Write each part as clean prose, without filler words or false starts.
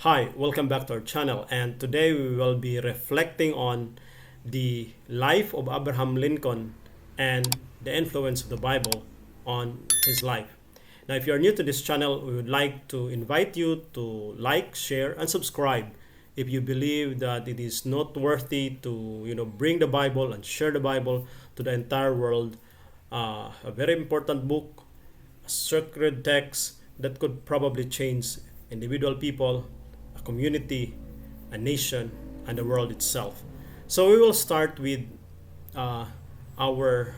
Hi, welcome back to our channel, and today we will be reflecting on the life of Abraham Lincoln and the influence of the Bible on his life. Now, if you are new to this channel, we would like to invite you to like, share, and subscribe if you believe that it is noteworthy to bring the Bible and share the Bible to the entire world. A very important book, a sacred text that could probably change individual people, a community, a nation, and the world itself. So we will start with uh, our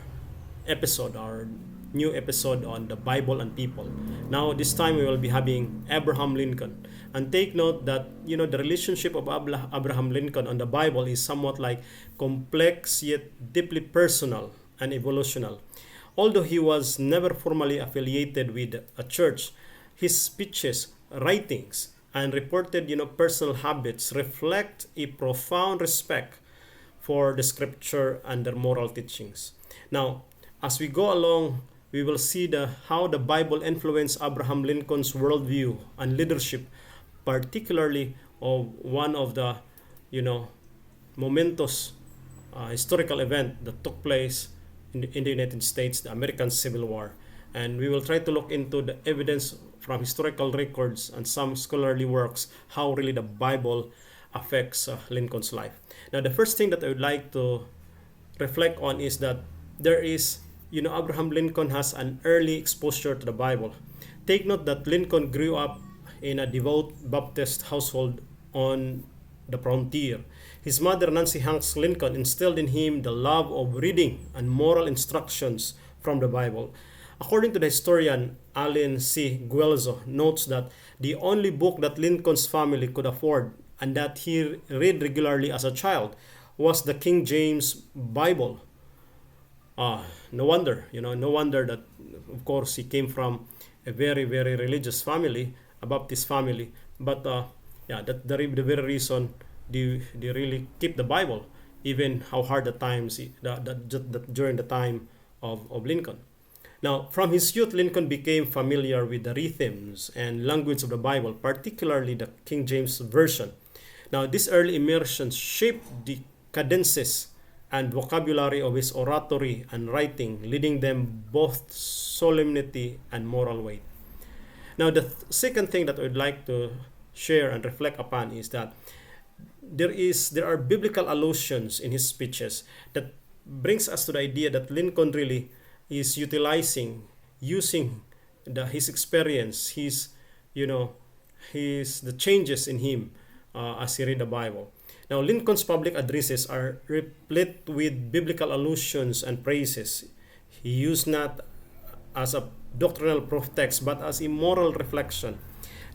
our new episode on the Bible and people. Now, this time we will be having Abraham Lincoln. And take note that, the relationship of Abraham Lincoln on the Bible is somewhat like complex yet deeply personal and evolutional. Although he was never formally affiliated with a church, his speeches, writings, and reported personal habits reflect a profound respect for the scripture and their moral teachings. Now, as we go along, we will see how the Bible influenced Abraham Lincoln's worldview and leadership, particularly of one of the momentous historical event that took place in the United States, the American Civil War. And we will try to look into the evidence from historical records and some scholarly works, how really the Bible affects Lincoln's life. Now, the first thing that I would like to reflect on is that there is, Abraham Lincoln has an early exposure to the Bible. Take note that Lincoln grew up in a devout Baptist household on the frontier. His mother, Nancy Hanks Lincoln, instilled in him the love of reading and moral instructions from the Bible. According to the historian Allen C. Guelzo, notes that the only book that Lincoln's family could afford and that he read regularly as a child was the King James Bible. No wonder that, of course, he came from a very, very religious family, a Baptist family. But that's the very reason they really keep the Bible, even how hard the times during the time of Lincoln. Now, from his youth, Lincoln became familiar with the rhythms and language of the Bible, particularly the King James Version. Now, this early immersion shaped the cadences and vocabulary of his oratory and writing, leading them both solemnity and moral weight. Now, the second thing that I would like to share and reflect upon is that there are biblical allusions in his speeches that brings us to the idea that Lincoln really is using his experience, the changes in him as he read the Bible. Now, Lincoln's public addresses are replete with biblical allusions and praises. He used not as a doctrinal proof text, but as a moral reflection.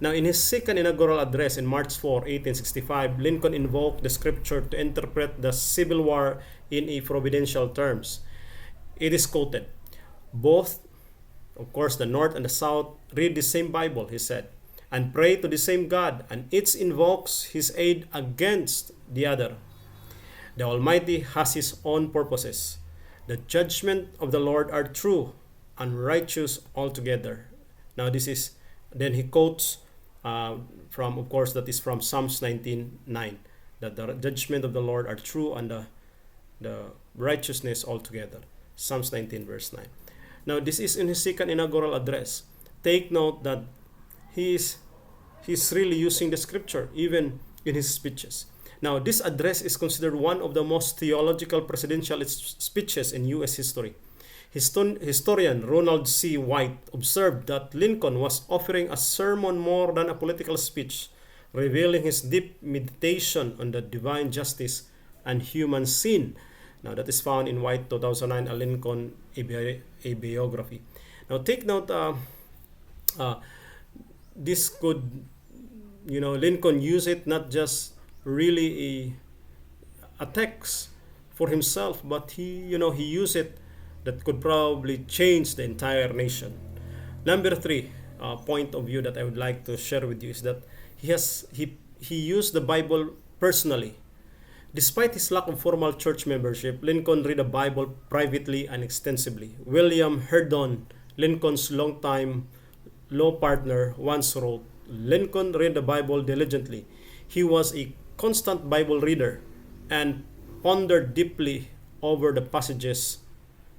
Now, in his second inaugural address in March 4, 1865, Lincoln invoked the scripture to interpret the Civil War in a providential terms. It is quoted, "Both, of course, the North and the South read the same Bible," he said, "and pray to the same God, and each invokes his aid against the other. The Almighty has his own purposes. The judgment of the Lord are true and righteous altogether." Now, then he quotes from, of course, that is from Psalms 19:9, that the judgment of the Lord are true and the righteousness altogether. Psalms 19, verse 9. Now, this is in his second inaugural address. Take note that he's really using the scripture even in his speeches. Now, this address is considered one of the most theological presidential speeches in U.S. history. Historian Ronald C. White observed that Lincoln was offering a sermon more than a political speech, revealing his deep meditation on the divine justice and human sin. Now, that is found in White 2009, a Lincoln a biography. Now, take note, this could, Lincoln use it not just really a text for himself, but he used it that could probably change the entire nation. Number three point of view that I would like to share with you is that he used the Bible personally. Despite his lack of formal church membership, Lincoln read the Bible privately and extensively. William Herndon, Lincoln's longtime law partner, once wrote, Lincoln read the Bible diligently. He was a constant Bible reader and pondered deeply over the passages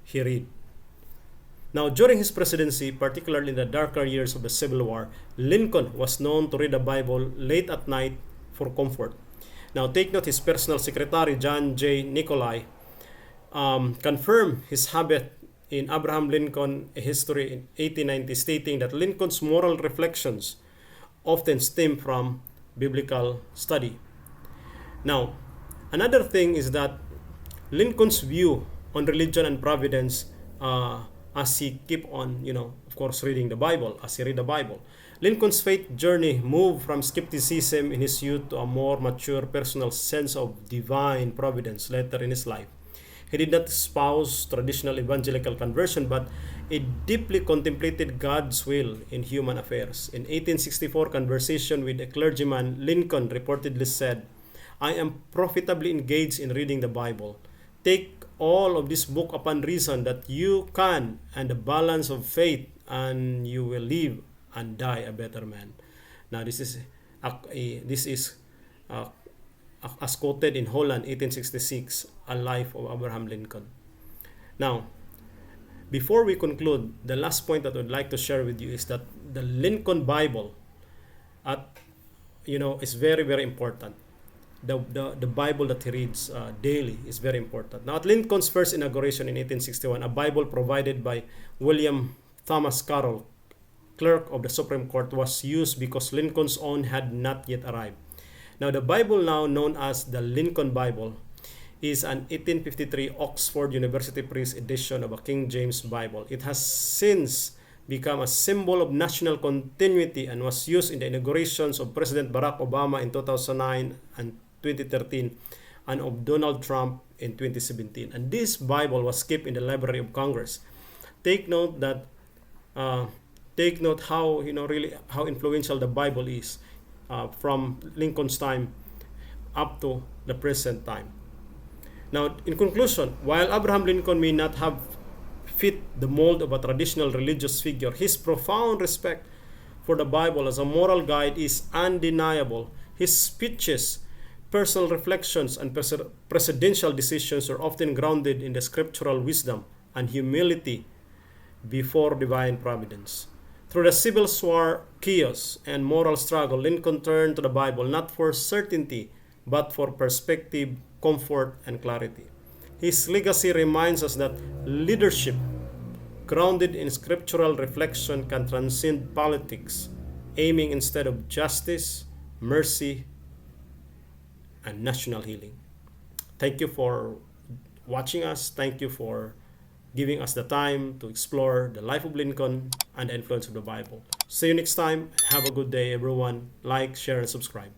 he read. Now, during his presidency, particularly in the darker years of the Civil War, Lincoln was known to read the Bible late at night for comfort. Now, take note, his personal secretary, John J. Nicolai, confirmed his habit in Abraham Lincoln, A History in 1890, stating that Lincoln's moral reflections often stem from biblical study. Now, another thing is that Lincoln's view on religion and providence, as he keep on, of course, reading the Bible, as he read the Bible. Lincoln's faith journey moved from skepticism in his youth to a more mature personal sense of divine providence later in his life. He did not espouse traditional evangelical conversion, but he deeply contemplated God's will in human affairs. In 1864 conversation with a clergyman, Lincoln reportedly said, "I am profitably engaged in reading the Bible. Take all of this book upon reason that you can, and the balance of faith, and you will live and die a better man." Now this is as quoted in Holland, 1866, A Life of Abraham Lincoln. Now, before we conclude, the last point that I would like to share with you is that the Lincoln Bible, is very, very important. The Bible that he reads daily is very important. Now, at Lincoln's first inauguration in 1861, a Bible provided by William Thomas Carroll, clerk of the Supreme Court, was used because Lincoln's own had not yet arrived. Now, the Bible, now known as the Lincoln Bible, is an 1853 Oxford University Press edition of a King James Bible. It has since become a symbol of national continuity and was used in the inaugurations of President Barack Obama in 2009 and 2013 and of Donald Trump in 2017. And this Bible was kept in the Library of Congress. Take note how really how influential the Bible is from Lincoln's time up to the present time. Now, in conclusion, while Abraham Lincoln may not have fit the mold of a traditional religious figure, his profound respect for the Bible as a moral guide is undeniable. His speeches, personal reflections, and presidential decisions are often grounded in the scriptural wisdom and humility before divine providence. Through the Civil War chaos and moral struggle, Lincoln turned to the Bible not for certainty, but for perspective, comfort, and clarity. His legacy reminds us that leadership grounded in scriptural reflection can transcend politics, aiming instead of justice, mercy, and national healing. Thank you for watching us. Thank you for giving us the time to explore the life of Lincoln and the influence of the Bible. See you next time. Have a good day, everyone. Like, share, and subscribe.